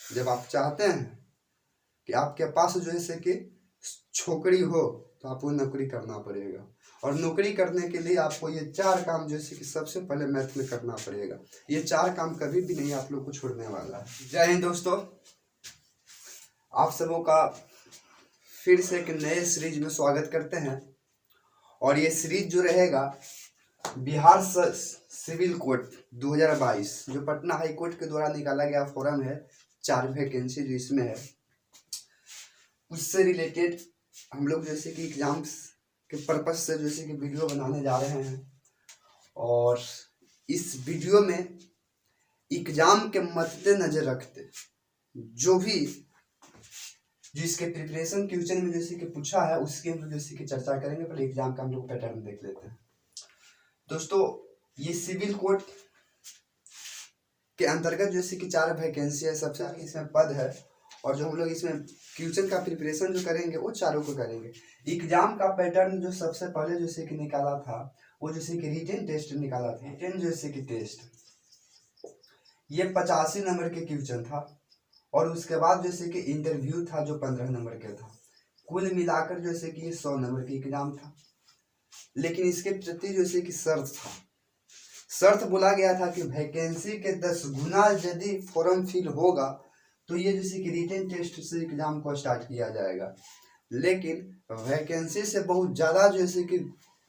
जब आप चाहते हैं कि आपके पास जो है से कि छोकरी हो तो आपको नौकरी करना पड़ेगा, और नौकरी करने के लिए आपको ये 4 काम जैसे कि सबसे पहले मैथ में करना पड़ेगा। ये 4 काम कभी भी नहीं आप लोग को छोड़ने वाला है। जय हिंद दोस्तों, आप सबों का फिर से एक नए सीरीज में स्वागत करते हैं। और ये सीरीज जो रहेगा बिहार सिविल कोड 2022 जो पटना हाई कोर्ट के द्वारा निकाला गया फॉर्म है, 4 वैकेंसी जो इसमें है, उससे रिलेटेड हम लोग जैसे कि एग्जाम्स के पर्पज से जैसे कि वीडियो बनाने जा रहे हैं। और इस वीडियो में एग्जाम के मद्देनजर रखते जो भी जिसके प्रिपरेशन क्वेश्चन में जैसे कि पूछा है उसकी हम लोग जैसे कि चर्चा करेंगे। पहले एग्जाम का हम लोग पैटर्न देख लेते हैं। दोस्तों, ये सिविल कोड के अंतर्गत जैसे कि 4 वैकेंसी है, सबसे इसमें पद है, और जो हम लोग इसमें क्वेश्चन का प्रिपरेशन जो करेंगे वो चारों को करेंगे। एग्जाम का पैटर्न जो सबसे पहले जैसे कि निकाला था वो जैसे कि रिटन टेस्ट निकाला था। रिटन जैसे कि टेस्ट ये 85 नंबर के क्वेश्चन था, और उसके बाद जैसे कि इंटरव्यू था जो 15 नंबर का था। कुल मिलाकर जैसे कि 100 नंबर की एग्जाम था। लेकिन इसके प्रति जैसे कि शर्त बोला गया था कि वैकेंसी के 10 गुना यदि फॉर्म फिल होगा तो ये जैसे कि रिटन टेस्ट से एग्जाम को स्टार्ट किया जाएगा। लेकिन वैकेंसी से बहुत ज़्यादा जैसे कि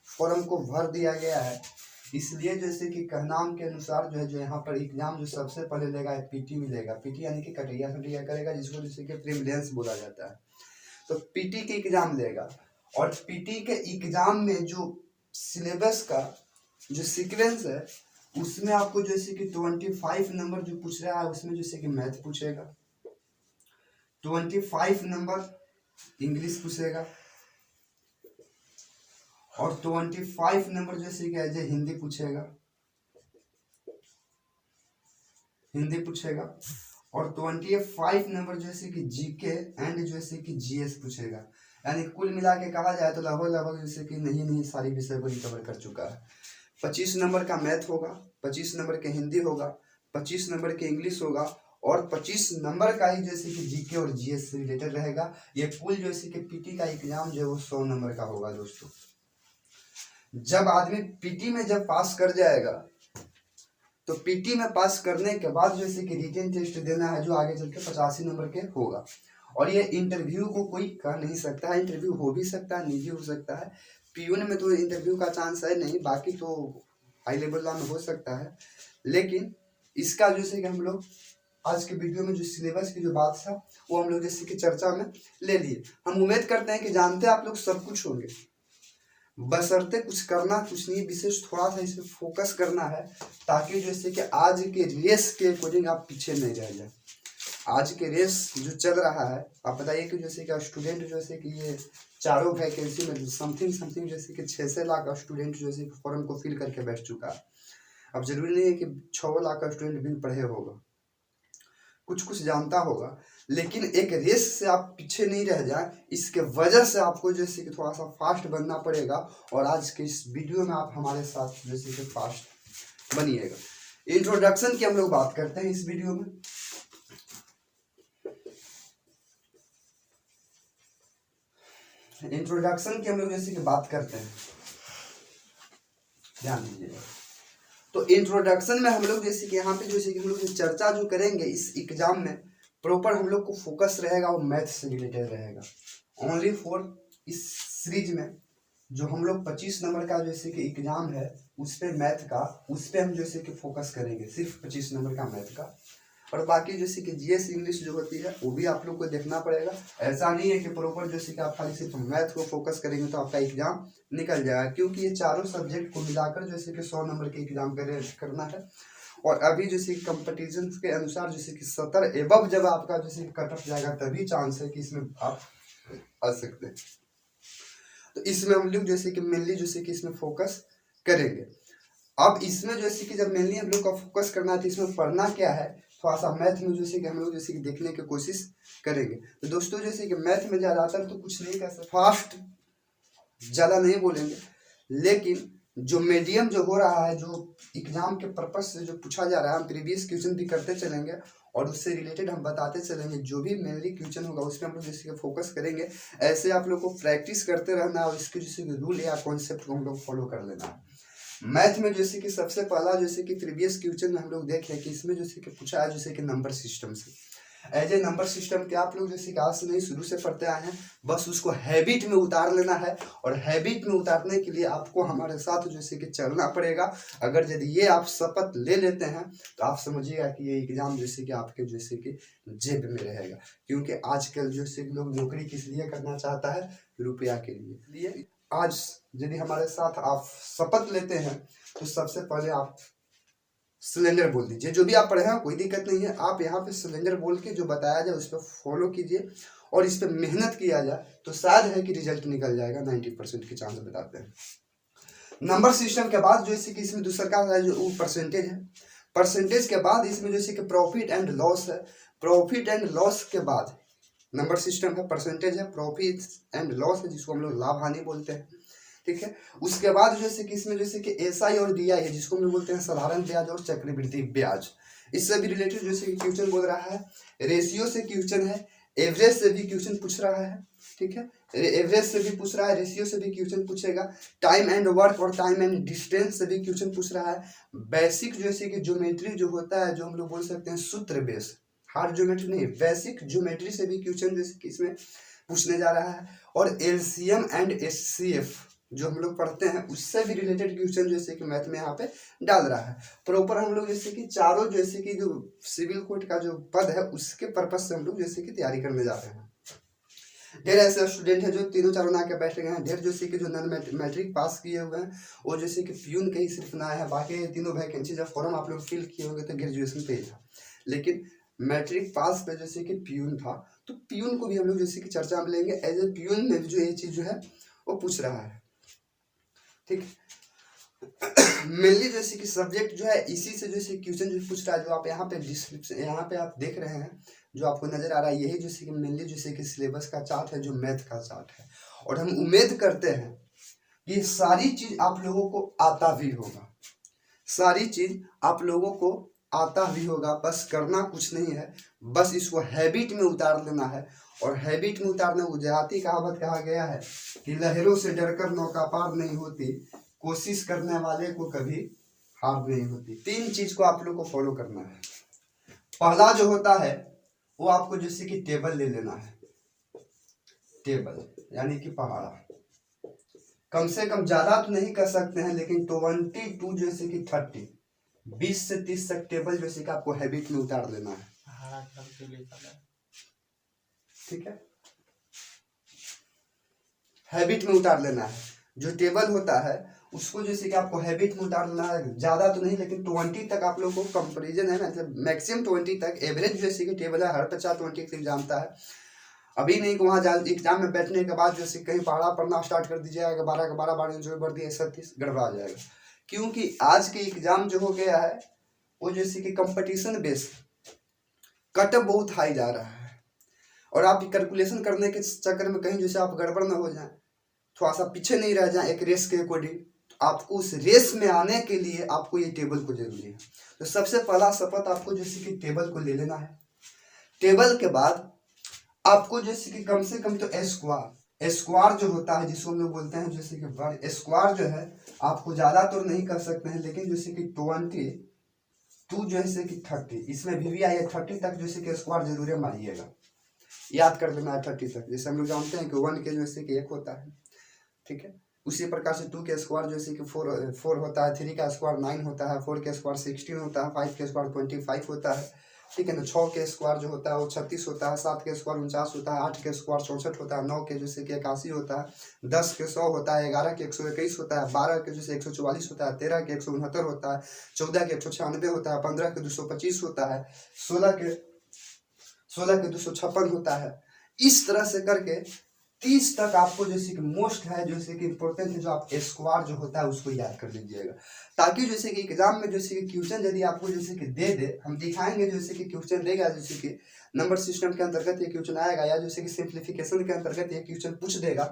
फॉर्म को भर दिया गया है, इसलिए जैसे कि कहनाम के अनुसार जो है जो यहाँ पर एग्जाम जो सबसे पहले लेगा पीटी में लेगा। पीटी यानी कि कटैया कटैया करेगा, जिसको जैसे कि प्रीलिम्स बोला जाता है। तो पीटी के एग्जाम लेगा, और पीटी के एग्जाम में जो सिलेबस का जो सीक्वेंस है उसमें आपको जैसे कि 25 नंबर जो पूछ रहा है उसमें जैसे कि मैथ पूछेगा, 25 नंबर इंग्लिश पूछेगा, और 25 नंबर जैसे कि एज ए हिंदी पूछेगा, और 25 नंबर जैसे कि जीके एंड जैसे कि जीएस पूछेगा। यानी कुल मिला के कहा जाए तो लगभग जैसे कि नहीं सारी विषय को रिकवर कर चुका है। 25 नंबर का मैथ होगा, 25 नंबर के हिंदी होगा, 25 नंबर के इंग्लिश होगा, और 25 नंबर का ही जैसे कि जीके और जीएस से रिलेटेड रहेगा। ये कुल जैसे कि पीटी का एग्जाम जो है वो 100 नंबर का होगा। दोस्तों, जब आदमी पीटी में जब पास कर जाएगा तो पीटी में पास करने के बाद जैसे कि रिटन टेस्ट देना है जो आगे चल के 85 नंबर के होगा। और ये इंटरव्यू को कोई कह नहीं सकता है, इंटरव्यू हो भी सकता है, नहीं भी हो सकता है। पीयून में तो इंटरव्यू का चांस है नहीं, बाकी तो हाई लेवल में हो सकता है। लेकिन इसका जैसे कि हम लोग आज के वीडियो में जो सिलेबस की जो बात था वो हम लोग जैसे कि चर्चा में ले लिए। हम उम्मीद करते हैं कि जानते आप लोग सब कुछ होंगे, बशर्ते कुछ करना कुछ नहीं, विशेष थोड़ा सा इसमें फोकस करना है, ताकि जैसे कि आज के रेस के अकॉर्डिंग आप पीछे नहीं रह जाए। आज के रेस जो चल रहा है, आप बताइए कि जैसे कि स्टूडेंट जैसे कि ये चारों वैकेंसी में समथिंग जैसे कि 6 लाख स्टूडेंट जैसे कि फॉर्म को फिल करके बैठ चुका है। अब जरूरी नहीं है कि 6 लाख स्टूडेंट भी पढ़े होगा, कुछ जानता होगा, लेकिन एक रेस से आप पीछे नहीं रह जाए, इसके वजह से आपको जैसे कि थोड़ा सा फास्ट बनना पड़ेगा। और आज के इस वीडियो में आप हमारे साथ जैसे कि फास्ट बनिएगा। इंट्रोडक्शन की हम लोग बात करते हैं इस वीडियो में। इंट्रोडक्शन की हम लोग जैसे कि बात करते हैं, ध्यान दीजिएगा। तो इंट्रोडक्शन में हम लोग जैसे कि यहाँ पे जैसे कि हम लोग चर्चा जो करेंगे इस एग्जाम में, प्रॉपर हम लोग को फोकस रहेगा वो मैथ से रिलेटेड रहेगा। ओनली फॉर इस सीरीज में जो हम लोग 25 नंबर का जैसे कि एग्जाम है उस पे मैथ का, उस पे हम जैसे कि फोकस करेंगे, सिर्फ 25 नंबर का मैथ का। और बाकी जैसे कि जीएस इंग्लिश जो होती है वो भी आप लोग को देखना पड़ेगा। ऐसा नहीं है कि प्रॉपर जैसे कि आप खाली सिर्फ मैथ को फोकस करेंगे तो आपका एग्जाम निकल जाएगा, क्योंकि ये चारों सब्जेक्ट को मिलाकर जैसे कि 100 नंबर के एग्जाम करना है। और अभी जैसे कंपटीशन के अनुसार जैसे कि 70 एबव जब आपका जैसे कट ऑफ जाएगा तभी चांस है कि इसमें आप आ सकते हैं। तो इसमें हम लोग जैसे कि मेनली जैसे कि इसमें फोकस करेंगे। अब इसमें जैसे कि जब मेनली हम लोग का फोकस करना है तो इसमें पढ़ना क्या है, थोड़ा सा मैथ में जैसे कि हम लोग जैसे कि देखने की कोशिश करेंगे। तो दोस्तों जैसे कि मैथ में ज़्यादातर तो कुछ नहीं कर सकते, फास्ट ज़्यादा नहीं बोलेंगे, लेकिन जो मीडियम जो हो रहा है, जो एग्जाम के पर्पज से जो पूछा जा रहा है, हम प्रीवियस क्वेश्चन भी करते चलेंगे और उससे रिलेटेड हम बताते चलेंगे। जो भी मेनली क्वेश्चन होगा उस पर हम लोग जैसे कि फोकस करेंगे। ऐसे आप लोग को प्रैक्टिस करते रहना है और इसके जैसे रूल या कॉन्सेप्ट को हम लोग फॉलो कर लेना है। मैथ में जैसे कि सबसे पहला जैसे कि प्रीवियस क्वेश्चन में हम लोग देखें कि इसमें जैसे कि पूछा है जैसे कि नंबर सिस्टम से। एज ए नंबर सिस्टम के आप लोग जैसे कि आज से नहीं शुरू से पढ़ते आए हैं, बस उसको हैबिट में उतार लेना है। और हैबिट में उतारने के लिए आपको हमारे साथ जैसे कि चलना पड़ेगा। अगर यदि ये आप शपथ ले लेते हैं तो आप समझिएगा कि ये एग्जाम जैसे कि आपके जैसे कि जेब में रहेगा। क्योंकि आजकल जैसे लोग नौकरी किस लिए करना चाहता है, रुपया के लिए। इसलिए आज यदि हमारे साथ आप शपथ लेते हैं तो सबसे पहले आप सिलेंडर बोल दीजिए। जो भी आप पढ़े हैं कोई दिक्कत नहीं है, आप यहाँ पे सिलेंडर बोल के जो बताया जाए उस पर फॉलो कीजिए और इस पर मेहनत किया जाए तो शायद है कि रिजल्ट निकल जाएगा। 90% के चांस बताते हैं। नंबर सिस्टम के बाद जैसे कि इसमें दूसरा का जो वो परसेंटेज है। परसेंटेज के बाद इसमें जैसे कि प्रॉफिट एंड लॉस है। प्रॉफिट एंड लॉस के बाद नंबर सिस्टम है, परसेंटेज है, प्रॉफिट एंड लॉस है जिसको हम लोग लाभ हानि बोलते हैं। ठीक है, उसके बाद जैसे कि इसमें जैसे कि एसआई और डीआई है जिसको हम लोग बोलते हैं साधारण ब्याज और चक्रवृद्धि ब्याज। इससे भी रिलेटेड जैसे कि क्वेश्चन बोल रहा है। रेशियो से क्वेश्चन है, एवरेज से भी क्वेश्चन पूछ रहा है। ठीक है, एवरेज से भी पूछ रहा है, रेशियो से भी क्वेश्चन पूछेगा। टाइम एंड वर्क और टाइम एंड डिस्टेंस से भी क्वेश्चन पूछ रहा है। बेसिक जैसे कि ज्योमेट्री जो होता है, जो हम लोग बोल सकते हैं सूत्र बेस, हार्ड ज्योमेट्री नहीं, बेसिक ज्योमेट्री से भी क्वेश्चन जैसे कि इसमें पूछने जा रहा है। और एलसीएम एंड एचसीएफ जो हम लोग पढ़ते हैं उससे भी रिलेटेड क्वेश्चन जैसे कि मैथ में यहाँ पे डाल रहा है। प्रॉपर हम लोग जैसे कि चारों जैसे कि जो सिविल कोड का जो पद है उसके पर्पज से हम लोग जैसे कि तैयारी करने जा रहे हैं। ढेर ऐसे स्टूडेंट है जो तीनों चारों ना के बैठे गए हैं। ढेर जैसे कि जो नॉन मैट्रिक पास किए हुए हैं वो जैसे कि प्यून के ही सिर्फ ना है, बाकी तीनों वैकेंसी जब फॉर्म आप लोग फिल किए होंगे तो ग्रेजुएशन पे ही था। लेकिन मैट्रिक पास पे जैसे कि प्यून था तो प्यून को भी हम लोग जैसे कि चर्चा में लेंगे। एज ए प्यून में जो ये चीज जो है वो पूछ रहा है। ठीक, मेनली जैसे कि सब्जेक्ट जो है इसी से जैसे क्वेश्चन जो पूछ रहा है, जो आप यहाँ पे डिस्क्रिप्शन यहाँ पे आप देख रहे हैं जो आपको नजर आ रहा है, यही जैसे कि मेनली जैसे कि सिलेबस का चार्ट है, जो मैथ का चार्ट है। और हम उम्मीद करते हैं कि सारी चीज आप लोगों को आता भी होगा, सारी चीज आप लोगों को आता भी होगा। बस करना कुछ नहीं है, बस इसको हैबिट में उतार लेना है। और हैबिट में उतारना, गुजराती कहावत कहा गया है कि लहरों से डरकर नौका पार नहीं होती, कोशिश करने वाले को कभी हार नहीं होती। तीन चीज को आप लोग को फॉलो करना है। पहला जो होता है वो आपको जैसे कि टेबल ले लेना है। टेबल यानी कि पहाड़ा, कम से कम ज्यादा तो नहीं कर सकते हैं लेकिन 22 जैसे कि 30 20 से 30 तक टेबल जैसे कि आपको हैबिट में उतार लेना है। ठीक है, हैबिट में उतार लेना है। जो टेबल होता है उसको जैसे कि आपको हैबिट में उतार लेना है। ज्यादा तो नहीं लेकिन 20 तक आप लोग को कंपैरिजन है, मतलब मैक्सिमम 20 तक। एवरेज जैसे कि टेबल है, हर बच्चा 20 तक जानता है। अभी नहीं कि वहाँ एग्जाम में बैठने के बाद जैसे कहीं पढ़ा पढ़ना स्टार्ट कर दीजिएगा 12 का 12 12 जो बढ़ दिया 37 गड़बड़ा जाएगा। क्योंकि आज के एग्जाम जो हो गया है वो जैसे कि कंपटीशन बेस, कटअप बहुत हाई जा रहा है। और आप कैलकुलेशन करने के चक्कर में कहीं जैसे आप गड़बड़ ना हो जाए, थोड़ा सा पीछे नहीं रह जाए एक रेस के अकॉर्डिंग, तो आपको उस रेस में आने के लिए आपको ये टेबल को जरूरी है। तो सबसे पहला शपथ आपको जैसे कि टेबल को ले लेना है। टेबल के बाद आपको जैसे कि कम से कम तो स्क्वायर जो होता है जिसको हम लोग बोलते हैं जैसे कि स्क्वायर जो है आपको ज्यादा तो नहीं कर सकते हैं, लेकिन जैसे कि 22 जैसे कि 30 इसमें भी आई है 30 तक जैसे कि स्क्वायर जरूर मारिएगा, याद कर लेना है 30 तक। जैसे हम लोग जानते हैं कि 1 के जैसे कि 1 होता है। ठीक है, उसी प्रकार से 2 के स्क्वायर जैसे कि 4 होता है, 3 का स्क्वायर 9 होता है, 4 के स्क्वायर 16 होता है, 5 के स्क्वायर 25 होता है। ठीक है ना, 6 के स्क्वायर जो होता है वो 36 होता है, 7 के स्क्वायर 49 होता है, 8 के स्क्वायर 64 होता है, 9 के जैसे कि 81 होता है, 10 के 100 होता है, 11 के 121 होता है, 12 के जैसे 144 होता है, 13 के 169 होता है, 14 के 196 होता है, 15 के 225 होता है, 16 के 256 होता है। इस तरह से करके 30 तक आपको जैसे कि मोस्ट है, जैसे कि इंपॉर्टेंट है, जो आप स्क्वायर जो होता है उसको याद कर लीजिएगा। ताकि जैसे कि एग्जाम में जैसे कि क्वेश्चन यदि आपको जैसे कि दे दे, हम दिखाएंगे जैसे कि क्वेश्चन देगा जैसे कि नंबर सिस्टम के अंतर्गत ये क्वेश्चन आएगा, या जैसे कि सिंप्लीफिकेशन के अंतर्गत ये क्वेश्चन पूछ देगा।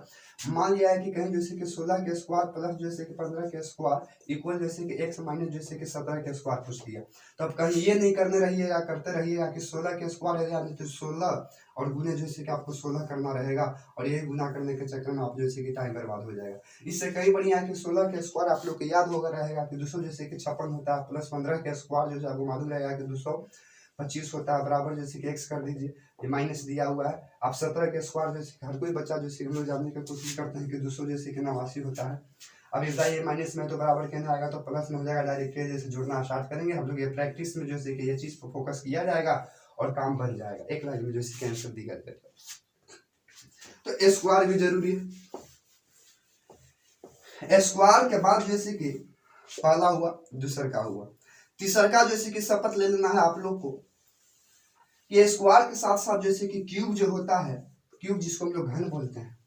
मान लिया है कि कहीं जैसे कि 16 के स्क्वायर प्लस जैसे कि 15 के स्क्वायर इक्वल जैसे कि x माइनस जैसे कि 17 के स्क्वायर पूछ दिया। तो अब कहीं ये नहीं करने रहिएगा, करते रहिएगा कि 16 के स्क्वायर है यानी तो 16 और गुने जैसे कि आपको 16 करना रहेगा, और यही गुना करने के चक्कर में आप जैसे कि टाइम बर्बाद हो जाएगा। इससे कहीं बढ़िया है कि 16 के स्क्वायर आप लोग को याद होगा रहेगा कि 200 जैसे कि 56 होता है, प्लस 15 के स्क्वायर जो आपको मालूम रहेगा कि 225 होता है, बराबर जैसे कि x कर दीजिए, ये माइनस दिया हुआ है। आप 17 के स्क्वायर जैसे हर कोई बच्चा जैसे हम लोग जानने की कोशिश करते हैं कि 200 जैसे कि 89 होता है। अब इस ये माइनस में तो बराबर कहना आएगा तो प्लस में हो जाएगा, डायरेक्ट जैसे जुड़ना स्टार्ट करेंगे हम लोग। ये प्रैक्टिस में जैसे कि ये चीज पर फोकस किया जाएगा और काम बन जाएगा, एक लाइन में जैसे कि आंसर दिया जाएगा। तो स्क्वायर भी जरूरी है। स्क्वायर के बाद जैसे कि पहला हुआ, दूसरा का हुआ, तीसरा का जैसे कि शपथ ले लेना है आप लोग को कि स्क्वायर के साथ साथ जैसे कि क्यूब जो होता है, क्यूब जिसको हम लोग घन बोलते हैं,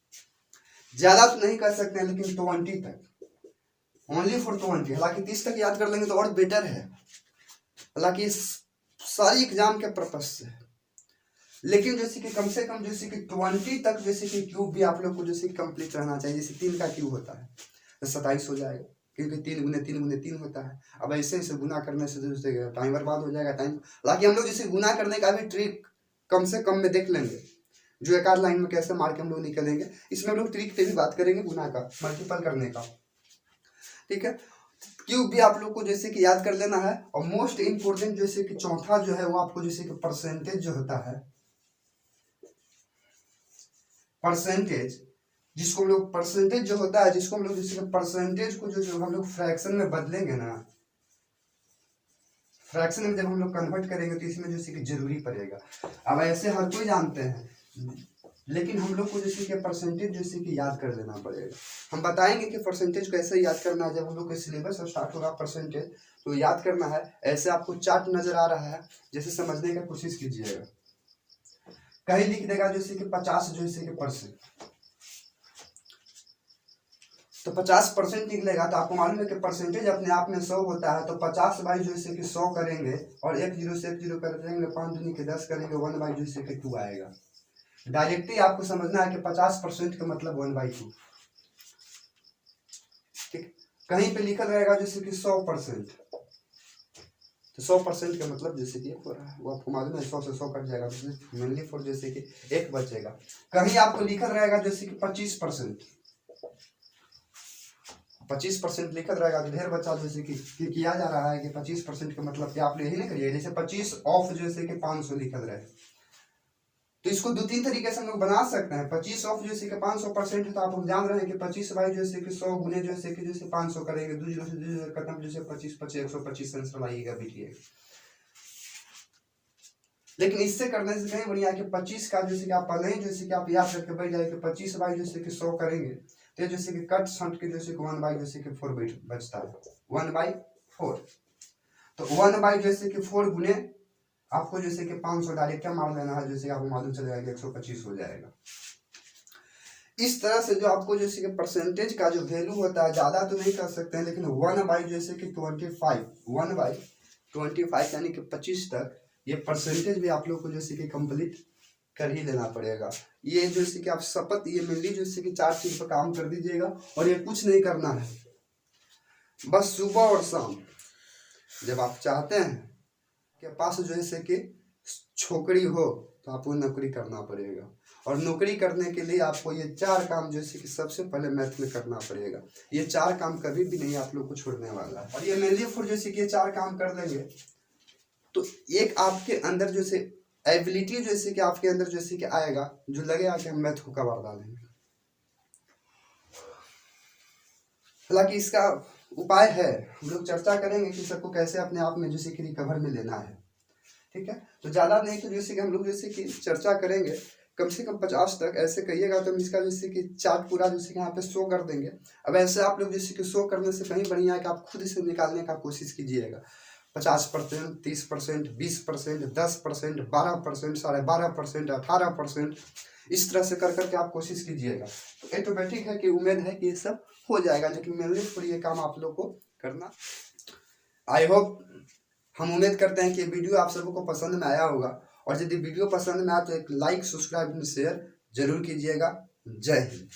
ज्यादा तो नहीं कर सकते हैं लेकिन 20 तक, ओनली फॉर 20। हालांकि 30 तक याद कर लेंगे तो और बेटर है, हालांकि सारी एग्जाम के पर्पज से, लेकिन जैसे कि कम से कम जैसे कि 20 तक जैसे कि क्यूब भी आप लोग को जैसे कंप्लीट रहना चाहिए। जैसे 3 का क्यूब होता है तो 27 हो जाएगा, क्योंकि 3 गुने 3 गुने 3 होता है। अब ऐसे ऐसे गुना करने से जैसे टाइम बर्बाद हो जाएगा टाइम। हालांकि हम लोग जैसे गुना करने का भी ट्रिक कम से कम में देख लेंगे, जो एक आध लाइन में कैसे मार के हम लोग निकलेंगे, इसमें हम लोग ट्रिक पे भी बात करेंगे गुना का, मल्टीपल करने का, ठीक है। क्यूब भी आप लोग को जैसे कि याद कर लेना है। और मोस्ट इंपोर्टेंट जैसे कि चौथा जो है वो आपको जैसे कि परसेंटेज जो होता है, परसेंटेज जिसको हम लोग परसेंटेज जो होता है, जिसको हम लोग जैसे परसेंटेज को जो हम लोग फ्रैक्शन में बदलेंगे ना, फ्रैक्शन में जब हम लोग कन्वर्ट करेंगे तो इसमें जैसे कि जरूरी पड़ेगा। अब ऐसे हर कोई जानते हैं, लेकिन हम लोग को जैसे कि परसेंटेज जैसे कि याद कर लेना पड़ेगा। हम बताएंगे कि परसेंटेज कैसे याद करना है, जब हम लोग का सिलेबस स्टार्ट होगा परसेंटेज तो याद करना है। ऐसे आपको चार्ट नजर आ रहा है, जैसे समझने की कोशिश कीजिएगा। कहीं लिख देगा जैसे कि 50 जैसे कि परसेंट, तो 50% निकलेगा। तो आपको मालूम है कि परसेंटेज अपने आप में 100 होता है, तो 50 बाई जैसे कि 100 करेंगे और 1 0 से 1 0 कर देंगे, 5 दूनी के 10 करेंगे, 1 बाई जैसे कि 2 आएगा। डायरेक्टली आपको समझना है कि 50% का मतलब 1/2, ठीक। कहीं पे लिखा रहेगा जैसे कि 100%, तो 100% का मतलब जैसे कि हो रहा है वो आपको मालूम है, 100 से 100 कट जाएगा, मेनली फॉर जैसे कि 1 बचेगा। कहीं आपको लिखा रहेगा जैसे कि 25%, 25% लिखा रहेगा तो ढेर बच्चा जैसे कि किया जा रहा है कि 25% का मतलब क्या, आप यही नहीं करिए। जैसे 25 ऑफ जैसे कि 500 लिखा रहे, तो इसको 2-3 तरीके से हम लोग बना सकते हैं। 25 ऑफ जैसे कि 500% है, तो आप हम जान रहे हैं कि 25 बाई जैसे कि 100 गुने जैसे कि जैसे 500 करेंगे, 2 0 से 2 0 खत्म, जैसे 25 25 125 आंसर आएगा बिटिए। लेकिन इससे करने से कहीं बढ़िया कि 25 का जैसे कि आप पहले ही जैसे कि आप याद करके बैठ जाए कि 25 बाई जैसे कि 100 करेंगे, तो जैसे कि कट छंट के जैसे कि 1 बाई जैसे कि 4 बचता है, 1/4। तो 1 बाई जैसे कि 4 गुने आपको जैसे कि 500 डायरेक्ट क्या मार लेना है, जैसे आपको मालूम चलेगा कि 125 हो जाएगा। इस तरह से जो आपको जैसे कि परसेंटेज का जो वैल्यू होता है, ज्यादा तो नहीं कर सकते हैं, लेकिन 1 बाई जैसे कि 25, 1 बाई 25 यानी कि 25 तक ये परसेंटेज भी आप लोग को जैसे कि कंप्लीट कर ही लेना पड़ेगा। ये जैसे कि आप शपथ, ये मेनली जैसे कि 4 चीज पर काम कर दीजिएगा, और ये कुछ नहीं करना है, बस सुबह और शाम जब आप चाहते हैं के पास जैसे कि छोकरी हो तो आपको नौकरी करना पड़ेगा, और नौकरी करने के लिए आपको ये 4 काम जैसे कि सबसे पहले मैथ में करना पड़ेगा। ये 4 काम कभी भी नहीं आप लोग को छोड़ने वाला है, और ये मेनली फॉर जैसे कि ये 4 काम कर लेंगे तो एक आपके अंदर जैसे एबिलिटी जैसे कि आपके अंदर जैसे कि आएगा, जो लगेगा कि हम मैथ को कबाड़ डालेंगे। हालांकि इसका उपाय है, हम लोग चर्चा करेंगे कि सबको कैसे अपने आप में जैसे कि रिकवर में लेना है, ठीक है। तो ज्यादा नहीं तो जैसे कि हम लोग जैसे कि चर्चा करेंगे, कम से कम 50 तक ऐसे कहिएगा तो हम इसका जैसे कि चार्ट पूरा जैसे कि यहाँ पे शो कर देंगे। अब ऐसे आप लोग जैसे कि शो करने से कहीं बढ़िया है कि आप खुद से निकालने का कोशिश कीजिएगा। 50%, 30%, 20%, 10%, 12%, 12.5%, 18%, इस तरह से कर करके आप कोशिश कीजिएगा। तो ऑटोमेटिक है कि उम्मीद है कि ये सब हो जाएगा, लेकिन मेनली फॉर ये काम आप लोग को करना। आई होप, हम उम्मीद करते हैं कि वीडियो आप सबको पसंद में आया होगा, और यदि वीडियो पसंद में आए तो एक लाइक, सब्सक्राइब, शेयर जरूर कीजिएगा। जय हिंद।